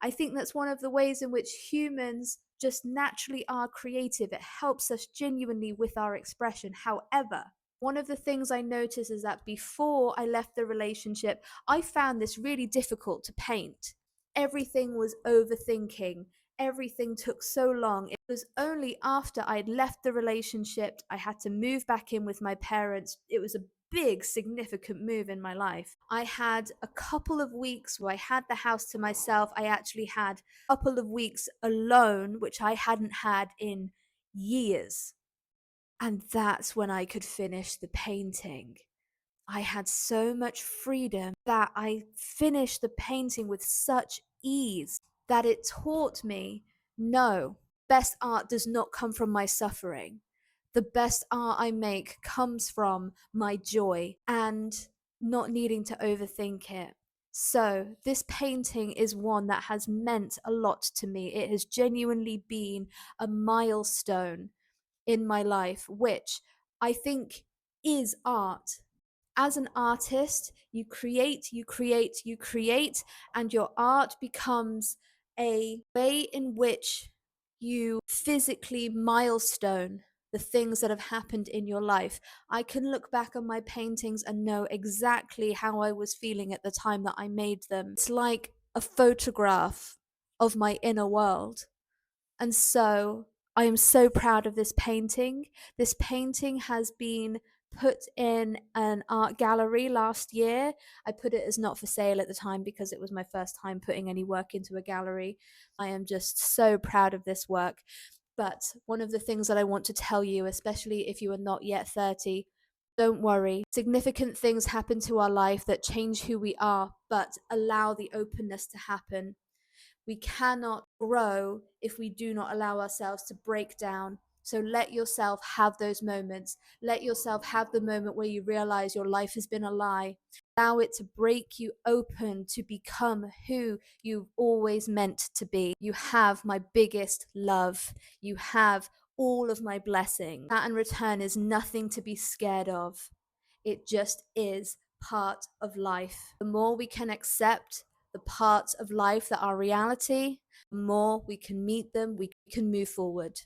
I think that's one of the ways in which humans just naturally are creative. It helps us genuinely with our expression. However, one of the things I noticed is that before I left the relationship, I found this really difficult to paint. Everything was overthinking. Everything took so long. It was only after I'd left the relationship, I had to move back in with my parents. It was a big, significant move in my life. I had a couple of weeks where I had the house to myself. I actually had a couple of weeks alone, which I hadn't had in years. And that's when I could finish the painting. I had so much freedom that I finished the painting with such ease that it taught me no, best art does not come from my suffering. The best art I make comes from my joy and not needing to overthink it. So, this painting is one that has meant a lot to me. It has genuinely been a milestone in my life, which I think is art. As an artist, you create, you create, you create, and your art becomes a way in which you physically milestone the things that have happened in your life. I can look back on my paintings and know exactly how I was feeling at the time that I made them. It's like a photograph of my inner world. And so I am so proud of this painting. This painting has been put in an art gallery last year. I put it as not for sale at the time because it was my first time putting any work into a gallery. I am just so proud of this work. But one of the things that I want to tell you, especially if you are not yet 30, don't worry. Significant things happen to our life that change who we are, but allow the openness to happen. We cannot grow if we do not allow ourselves to break down. So let yourself have those moments. Let yourself have the moment where you realize your life has been a lie. Allow it to break you open to become who you've always meant to be. You have my biggest love. You have all of my blessings. Saturn Return is nothing to be scared of. It just is part of life. The more we can accept the parts of life that are reality, the more we can meet them, we can move forward.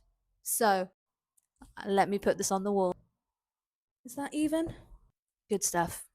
So, let me put this on the wall. Is that even? Good stuff.